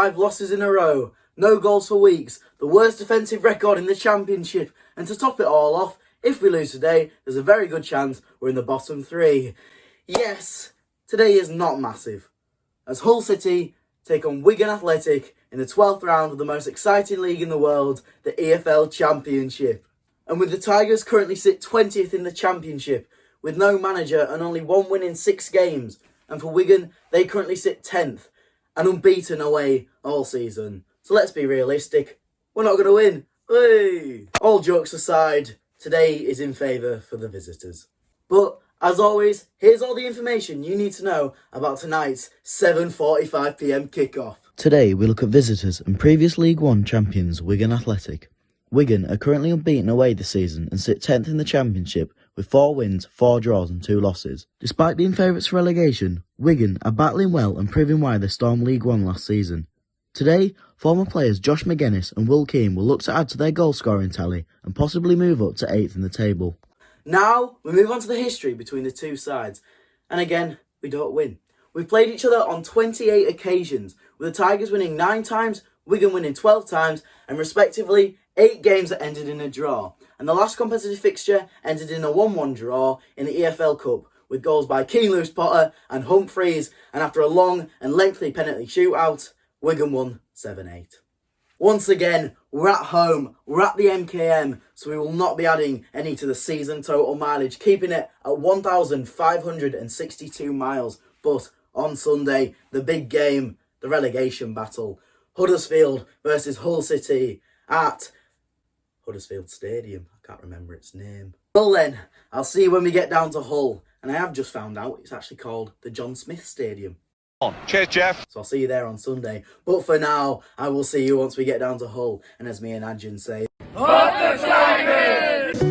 5 losses in a row, no goals for weeks, the worst defensive record in the Championship, and to top it all off, if we lose today, there's a very good chance we're in the bottom 3. Yes, today is not massive, as Hull City take on Wigan Athletic in the 12th round of the most exciting league in the world, the EFL Championship. And with the Tigers currently sit 20th in the Championship, with no manager and only 1 win in 6 games, and for Wigan, they currently sit 10th, and unbeaten away all season. So let's be realistic, we're not going to win. Hey! All jokes aside, today is in favour for the visitors. But, as always, here's all the information you need to know about tonight's 7:45pm kickoff. Today we look at visitors and previous League One champions Wigan Athletic. Wigan are currently unbeaten away this season and sit 10th in the Championship with 4 wins, 4 draws and 2 losses. Despite being favourites for relegation, Wigan are battling well and proving why they stormed League One last season. Today, former players Josh McGuinness and Will Keane will look to add to their goal scoring tally and possibly move up to 8th in the table. Now, we move on to the history between the two sides. And again, we don't win. We've played each other on 28 occasions, with the Tigers winning 9 times, Wigan winning 12 times, and respectively 8 games that ended in a draw. And the last competitive fixture ended in a 1-1 draw in the EFL Cup, with goals by Keane, Lewis Potter and Humphreys, and after a long and lengthy penalty shootout, Wigan won 7-8. Once again, we're at home, we're at the MKM, so we will not be adding any to the season total mileage, keeping it at 1,562 miles. But on Sunday, the big game, the relegation battle, Huddersfield versus Hull City at Huddersfield Stadium. I can't remember its name. Well then, I'll see you when we get down to Hull, and I have just found out it's actually called the John Smith Stadium. Cheers, Jeff. So I'll see you there on Sunday. But for now, I will see you once we get down to Hull. And as me and Adjan say, up the Tigers!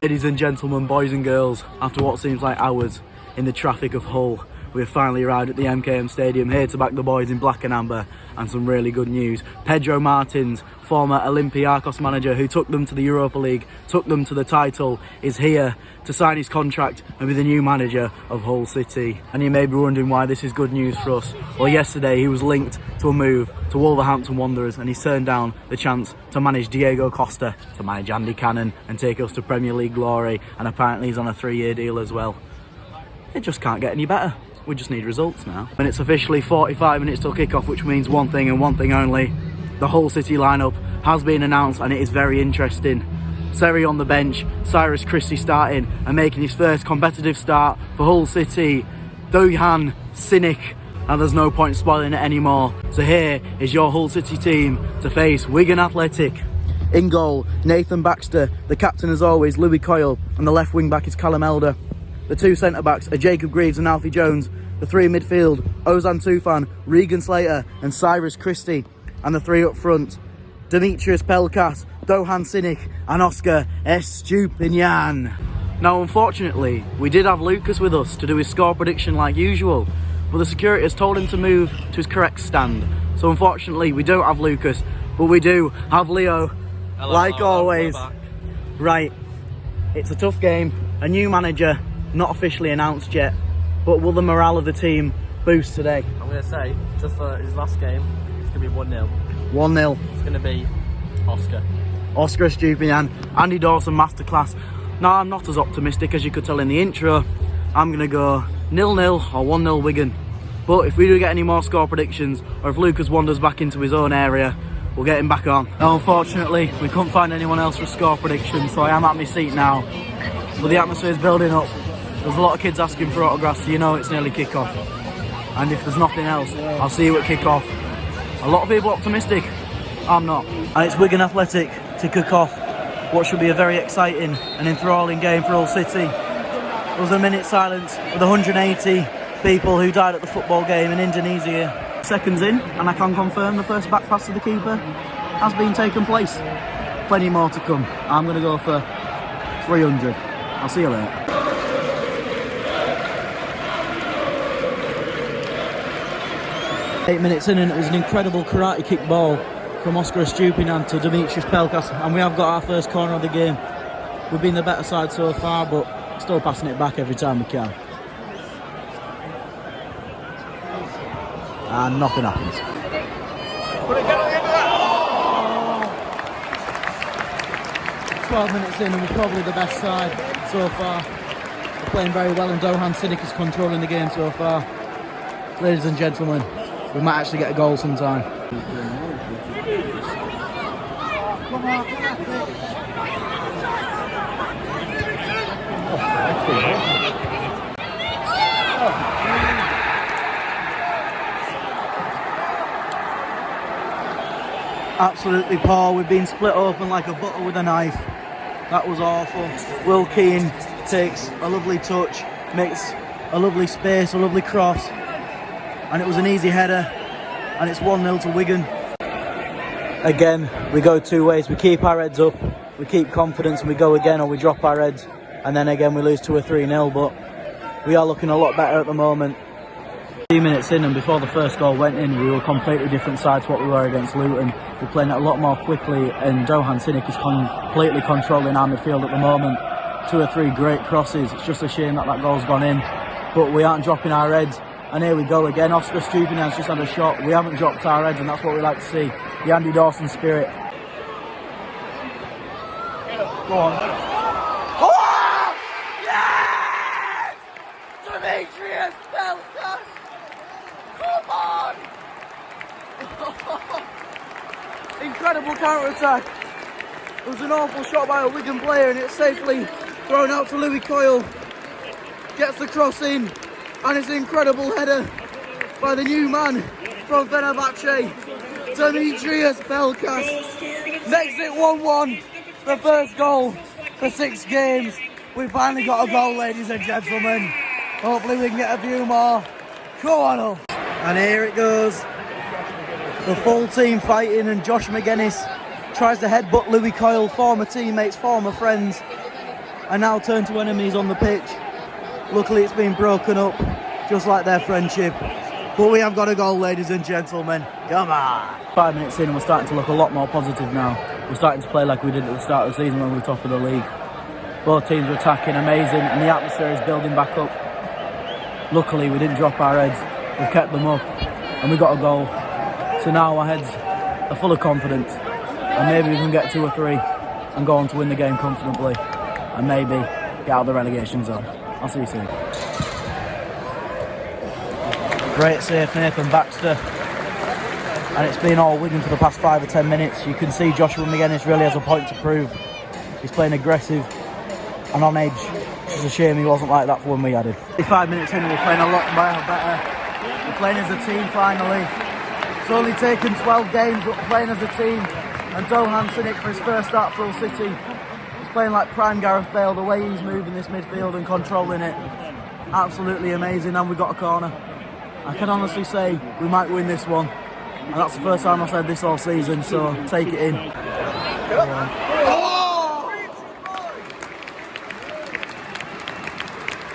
Ladies and gentlemen, boys and girls, after what seems like hours in the traffic of Hull, we've finally arrived at the MKM Stadium, here to back the boys in black and amber, and some really good news. Pedro Martins, former Olympiacos manager who took them to the Europa League, took them to the title, is here to sign his contract and be the new manager of Hull City. And you may be wondering why this is good news for us. Well, yesterday he was linked to a move to Wolverhampton Wanderers, and he's turned down the chance to manage Diego Costa, to manage Andy Cannon and take us to Premier League glory, and apparently he's on a 3-year deal as well. It just can't get any better. We just need results now. And it's officially 45 minutes till kickoff, which means one thing and one thing only. The Hull City lineup has been announced, and it is very interesting. Seri on the bench, Cyrus Christie starting and making his first competitive start for Hull City. Duhan, Cynic, and there's no point spoiling it anymore. So here is your Hull City team to face Wigan Athletic. In goal, Nathan Baxter, the captain as always, Louis Coyle, and the left wing back is Callum Elder. The 2 centre-backs are Jacob Greaves and Alfie Jones. The 3 in midfield, Ozan Tufan, Regan Slater and Cyrus Christie. And the 3 up front, Demetrius Pelkas, Dohan Cynic and Oscar Estupinian. Now, unfortunately, we did have Lucas with us to do his score prediction like usual, but the security has told him to move to his correct stand. So unfortunately, we don't have Lucas, but we do have Leo, like always. Right, it's a tough game, a new manager, not officially announced yet, but will the morale of the team boost today? I'm going to say, just for his last game, it's going to be 1-0. 1-0. It's going to be Oscar. Oscar Estupinian, Andy Dawson, masterclass. Now, I'm not as optimistic as you could tell in the intro. I'm going to go 0-0 or 1-0 Wigan. But if we do get any more score predictions, or if Lucas wanders back into his own area, we'll get him back on. Now, unfortunately, we couldn't find anyone else for score predictions, so I am at my seat now. But the atmosphere is building up. There's a lot of kids asking for autographs, so you know it's nearly kick-off. And if there's nothing else, I'll see you at kick-off. A lot of people optimistic, I'm not. And it's Wigan Athletic to kick off what should be a very exciting and enthralling game for Hull City. There was a minute's silence with 180 people who died at the football game in Indonesia. Seconds in, and I can confirm the first back pass to the keeper has been taken place. Plenty more to come. I'm going to go for 300. I'll see you later. Eight minutes in, and it was an incredible karate kick ball from Oscar Estupinian to Demetrius Pelkas, and we have got our first corner of the game. We've been the better side so far, but Still passing it back every time we can. And nothing happens. 12 minutes in and we're probably the best side so far. We're playing very well and Dohan Sinek is controlling the game so far. Ladies and gentlemen, we might actually get a goal sometime. Absolutely poor. We've been split open like a butter with a knife. That was awful. Will Keane takes a lovely touch, makes a lovely space, a lovely cross, and it was an easy header, and it's 1-0 to Wigan. Again, we go two ways. We keep our heads up, we keep confidence, and we go again, or we drop our heads, and then again we lose 2 or 3-0, but we are looking a lot better at the moment. 3 minutes in, and before the first goal went in, we were a completely different side to what we were against Luton. We're playing it a lot more quickly, and Dohan Sinek is completely controlling our midfield at the moment. 2 or 3 great crosses. It's just a shame that goal's gone in, but we aren't dropping our heads. And here we go again. Oscar Stupinan's just had a shot. We haven't dropped our heads, and that's what we like to see. The Andy Dawson spirit. Go on. Oh! Yes! Demetrius Belkas! Come on! Incredible counter-attack. It was an awful shot by a Wigan player, and it's safely thrown out to Louis Coyle. Gets the cross in, and it's an incredible header by the new man from Fenerbahce, Demetrius Belkas. Makes it 1-1, the first goal for 6 games. We finally got a goal, ladies and gentlemen. Hopefully we can get a few more. Come on up. And here it goes. The full team fighting, and Josh McGuinness tries to headbutt Louis Coyle, former teammates, former friends, and now turn to enemies on the pitch. Luckily it's been broken up, just like their friendship. But we have got a goal, ladies and gentlemen. Come on! 5 minutes in and we're starting to look a lot more positive now. We're starting to play like we did at the start of the season when we were top of the league. Both teams are attacking amazing, and the atmosphere is building back up. Luckily we didn't drop our heads, we kept them up, and we got a goal. So now our heads are full of confidence, and maybe we can get 2 or 3 and go on to win the game confidently, and maybe get out of the relegation zone. I'll see you soon. Great save, Nathan Baxter. And it's been all Wigan for the past 5 or 10 minutes. You can see Joshua McGuinness really has a point to prove. He's playing aggressive and on edge. It's a shame he wasn't like that for when we had him. 5 minutes in, we're playing a lot better. We're playing as a team finally. It's only taken 12 games, but we're playing as a team. And Dohan Sinek, for his first start for Hull City, he's playing like prime Gareth Bale. The way he's moving this midfield and controlling it, absolutely amazing. And we got a corner. I can honestly say we might win this one, and that's the first time I've said this all season, so take it in. Oh!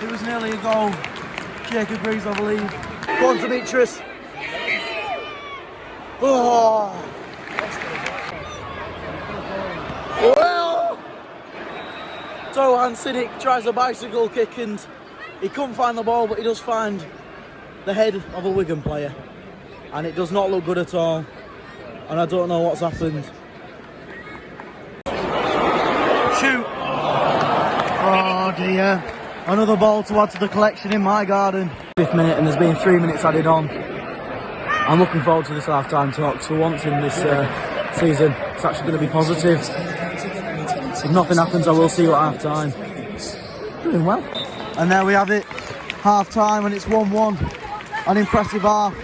It was nearly a goal. Jake agrees, I believe. Go on, Demetrius. Oh! Well, Dohan Sinek tries a bicycle kick and he couldn't find the ball, but he does find the head of a Wigan player, and it does not look good at all, and I don't know what's happened. Shoot! Oh dear, another ball to add to the collection in my garden. 5th minute, and there's been 3 minutes added on. I'm looking forward to this half-time talk. For once in this season, it's actually going to be positive. If nothing happens, I will see you at half-time. Doing well. And there we have it, half-time, and it's 1-1. An impressive half,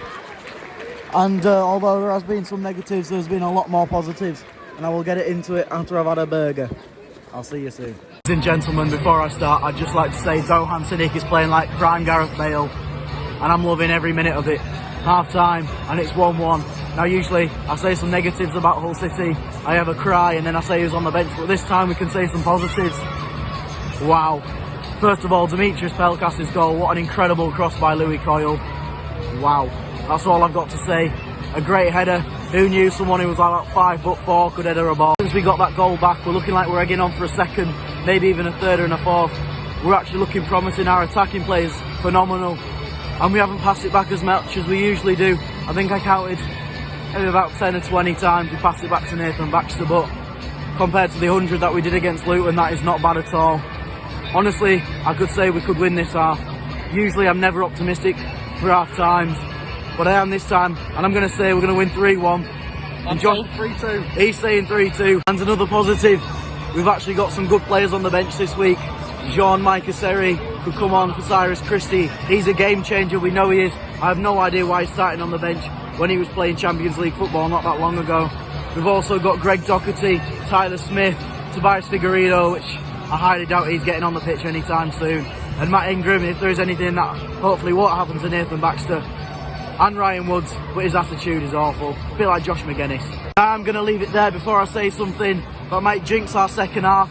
and although there has been some negatives, there's been a lot more positives, and I will get it into it after I've had a burger. I'll see you soon. Ladies and gentlemen, before I start, I'd just like to say Dohan Sinek is playing like prime Gareth Bale, and I'm loving every minute of it. Half time, and it's 1-1. Now usually I say some negatives about Hull City, I have a cry, and then I say who's on the bench, but this time we can say some positives. Wow. First of all, Demetrius Belkas' goal, what an incredible cross by Louis Coyle. Wow, that's all I've got to say. A great header. Who knew someone who was like 5'4" could header a ball? Since we got that goal back, we're looking like we're egging on for a second, maybe even a third and a fourth. we're actually looking promising. Our attacking play is phenomenal, and we haven't passed it back as much as we usually do. I think I counted maybe about 10 or 20 times we passed it back to Nathan Baxter, but compared to the 100 that we did against Luton, that is not bad at all. Honestly, I could say we could win this half. Usually I'm never optimistic for half times, but I am this time, and I'm going to say we're going to win 3-1. I'm saying 3-2. He's saying 3-2. And another positive, we've actually got some good players on the bench this week. Jean Micaseri could come on for Cyrus Christie. He's a game changer, we know he is. I have no idea why he's starting on the bench when he was playing Champions League football not that long ago. We've also got Greg Doherty, Tyler Smith, Tobias Figueiredo, which I highly doubt he's getting on the pitch anytime soon. And Matt Ingram, if there is anything that hopefully won't happen to Nathan Baxter. And Ryan Woods, but his attitude is awful. A bit like Josh McGuinness. I'm going to leave it there before I say something that might jinx our second half.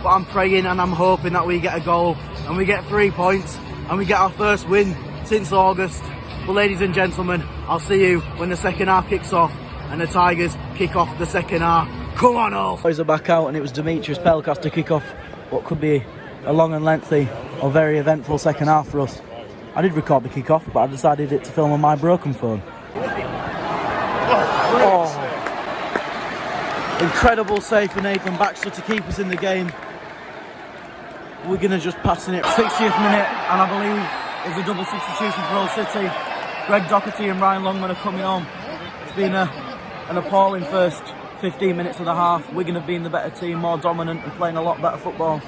But I'm praying and I'm hoping that we get a goal and we get 3 points and we get our first win since August. But ladies and gentlemen, I'll see you when the second half kicks off and the Tigers kick off the second half. Come on all! Boys are back out and it was Demetrius Pelkas to kick off what could be a long and lengthy or very eventful second half for us. I did record the kick-off, but I decided to film on my broken phone. Oh. Incredible save for Nathan Baxter to keep us in the game. We're going to just passing it. 60th minute, and I believe it's a double substitution for Hull City. Greg Doherty and Ryan Longman are coming on. It's been an appalling first 15 minutes of the half. Wigan have been the better team, more dominant and playing a lot better football.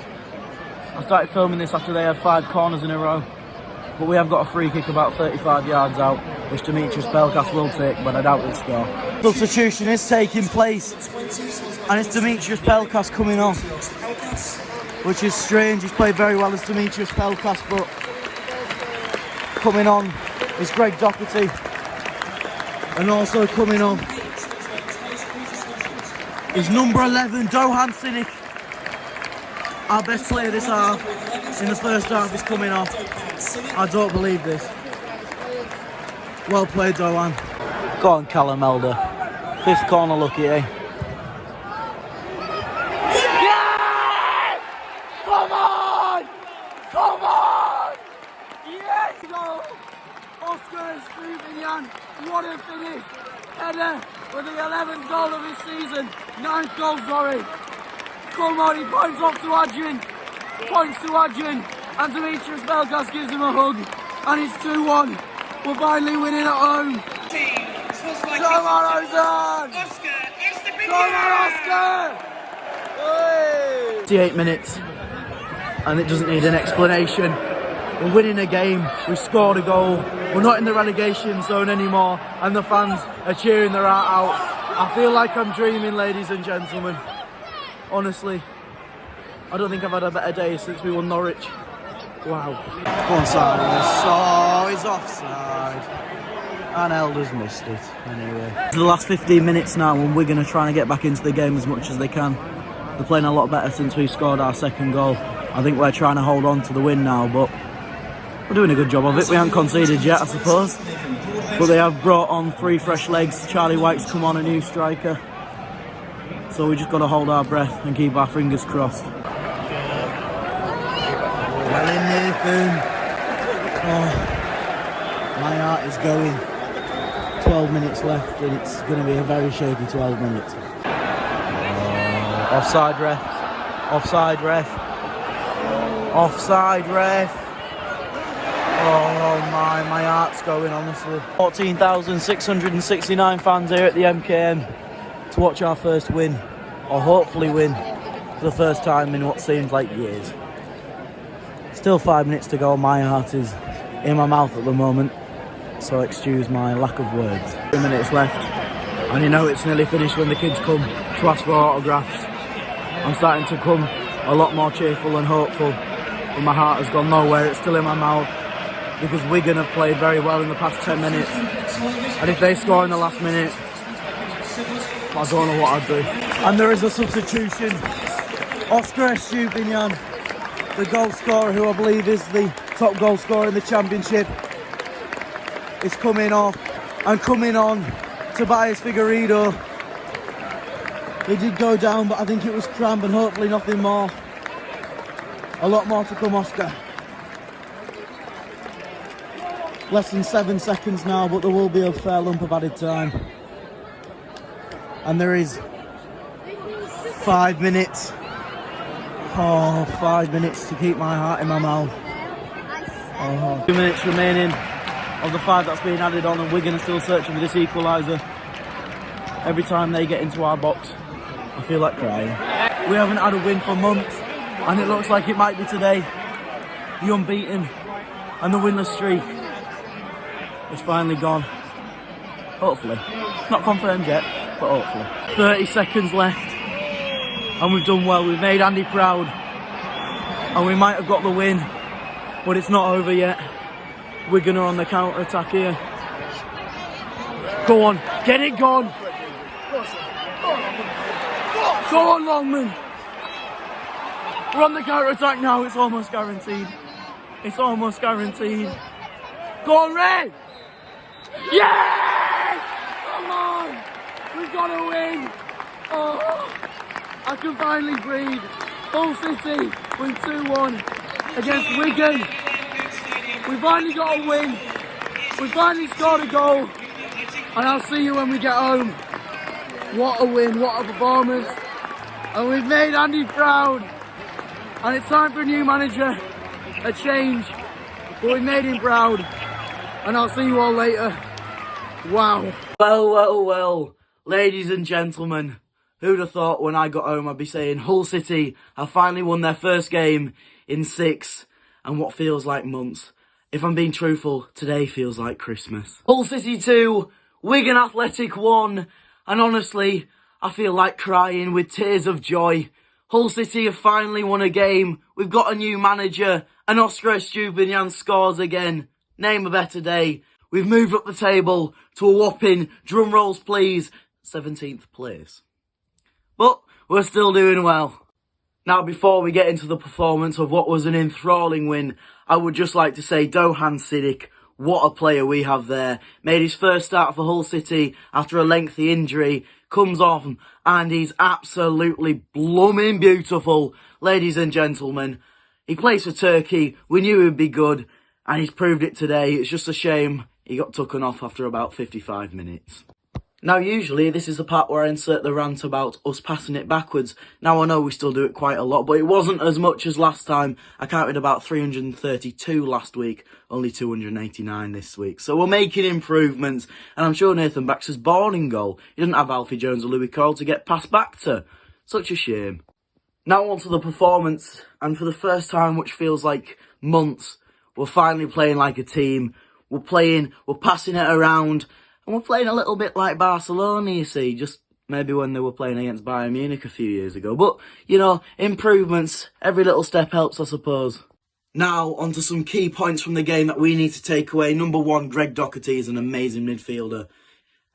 I started filming this after they had 5 corners in a row. But we have got a free kick about 35 yards out, which Demetrius Pelkas will take, but I doubt he'll score. Substitution is taking place, and it's Demetrius Pelkas coming on, which is strange. He's played very well as Demetrius Pelkas, but coming on is Greg Doherty, and also coming on is number 11, Dohan Sinek. Our best player this half, in the first half, is coming off. I don't believe this. Well played, Dohan. Go on, Callum Elder. 5th corner lucky, eh? Yes! Come on! Come on! Yes! Goal! Oscar Stuyvesant, what a finish! Header with the 11th goal of his season. 9th goal, sorry. Come on, he points off to Adrian. Points to Adrian. And Demetrius Pelkas gives him a hug. And it's 2-1. We're finally winning at home. Come on, Ozan! Come on, Oscar! 58 minutes. And it doesn't need an explanation. We're winning a game. We scored a goal. We're not in the relegation zone anymore. And the fans are cheering their heart out. I feel like I'm dreaming, ladies and gentlemen. Honestly, I don't think I've had a better day since we won Norwich. Wow. Go on, Cyrus. Oh, he's offside. And Elder's missed it. Anyway. It's the last 15 minutes now, and Wigan are trying to get back into the game as much as they can. They're playing a lot better since we scored our second goal. I think we're trying to hold on to the win now, but we're doing a good job of it. We haven't conceded yet, I suppose. But they have brought on 3 fresh legs. Charlie White's come on, a new striker. So we just got to hold our breath and keep our fingers crossed. Well in, Nathan. Oh, my heart is going. 12 minutes left, and it's going to be a very shaky 12 minutes. Offside ref. Offside ref. Offside ref. Oh my heart's going, honestly. 14,669 fans here at the MKM to watch our first win, or hopefully win, for the first time in what seems like years. Still 5 minutes to go. My heart is in my mouth at the moment, so excuse my lack of words. 2 minutes left, and you know it's nearly finished when the kids come to ask for autographs. I'm starting to come a lot more cheerful and hopeful, but my heart has gone nowhere. It's still in my mouth, because Wigan have played very well in the past 10 minutes, and if they score in the last minute, I don't know what I'd do. And there is a substitution. Oscar Stuyvesant, the goal scorer, who I believe is the top goal scorer in the championship, is coming off, and coming on Tobias Figueiredo. He did go down, but I think it was cramp and hopefully nothing more. A lot more to come, Oscar. Less than 7 seconds now, but there will be a fair lump of added time. And there is 5 minutes. Oh, 5 minutes to keep my heart in my mouth. Oh. 2 minutes remaining of the 5 that's being added on, and Wigan are still searching for this equaliser. Every time they get into our box, I feel like crying. We haven't had a win for months, and it looks like it might be today. The unbeaten and the winless streak is finally gone. Hopefully. Not confirmed yet, but hopefully. 30 seconds left, and we've done well. We've made Andy proud, and we might have got the win, but it's not over yet. Wigan are on the counter-attack here. Go on, get it gone! Go on, Longman! We're on the counter-attack now, it's almost guaranteed. It's almost guaranteed. Go on, Ray! Yeah! Come on! We've got to win! Oh, I can finally breathe. Hull City win 2-1 against Wigan. We finally got a win. We finally scored a goal. And I'll see you when we get home. What a win, what a performance. And we've made Andy proud. And it's time for a new manager, a change. But we've made him proud. And I'll see you all later. Wow. Well, ladies and gentlemen. Who'd have thought when I got home I'd be saying Hull City have finally won their first game in 6 and what feels like months. If I'm being truthful, today feels like Christmas. Hull City 2, Wigan Athletic 1, and honestly, I feel like crying with tears of joy. Hull City have finally won a game, we've got a new manager, and Oscar Estupinian scores again. Name a better day. We've moved up the table to a whopping, drum rolls please, 17th place. But we're still doing well. Now, before we get into the performance of what was an enthralling win, I would just like to say Dohan Siddiq, what a player we have there. Made his first start for Hull City after a lengthy injury, comes off and he's absolutely blooming beautiful. Ladies and gentlemen, he plays for Turkey, we knew he'd be good, and he's proved it today. It's just a shame he got taken off after about 55 minutes. Now, usually, this is the part where I insert the rant about us passing it backwards. Now, I know we still do it quite a lot, but it wasn't as much as last time. I counted about 332 last week, only 289 this week. So we're making improvements, and I'm sure Nathan Baxter's boring goal. He doesn't have Alfie Jones or Louis Cole to get passed back to. Such a shame. Now on to the performance, and for the first time, which feels like months, we're finally playing like a team. We're passing it around. And we're playing a little bit like Barcelona, you see, just maybe when they were playing against Bayern Munich a few years ago. But, you know, improvements, every little step helps, I suppose. Now, on to some key points from the game that we need to take away. Number 1, Greg Doherty is an amazing midfielder.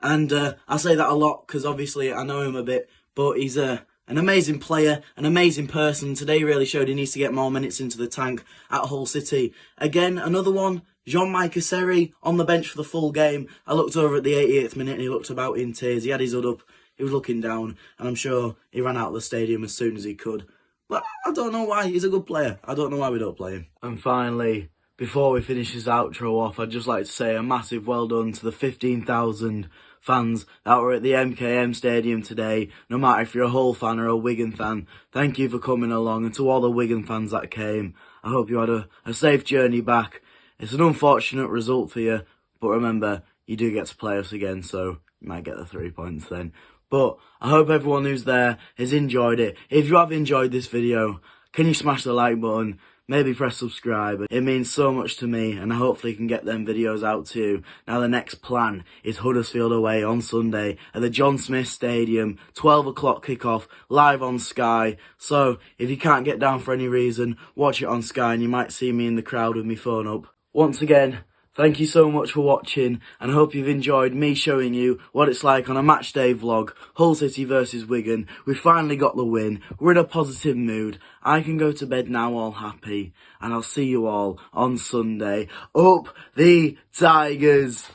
And I say that a lot because obviously I know him a bit, but he's an amazing player, an amazing person. Today really showed he needs to get more minutes into the tank at Hull City. Again, another one. Jean-Mike Seri on the bench for the full game. I looked over at the 88th minute and he looked about in tears. He had his hood up, he was looking down, and I'm sure he ran out of the stadium as soon as he could. But I don't know why, he's a good player. I don't know why we don't play him. And finally, before we finish this outro off, I'd just like to say a massive well done to the 15,000 fans that were at the MKM Stadium today. No matter if you're a Hull fan or a Wigan fan, thank you for coming along. And to all the Wigan fans that came, I hope you had a safe journey back. It's an unfortunate result for you, but remember, you do get to play us again, so you might get the 3 points then. But I hope everyone who's there has enjoyed it. If you have enjoyed this video, can you smash the like button? Maybe press subscribe. It means so much to me, and I hopefully can get them videos out too. Now the next plan is Huddersfield away on Sunday at the John Smith Stadium, 12 o'clock kickoff, live on Sky. So if you can't get down for any reason, watch it on Sky and you might see me in the crowd with my phone up. Once again, thank you so much for watching, and I hope you've enjoyed me showing you what it's like on a matchday vlog. Hull City versus Wigan. We finally got the win. We're in a positive mood. I can go to bed now all happy, and I'll see you all on Sunday. Up the Tigers!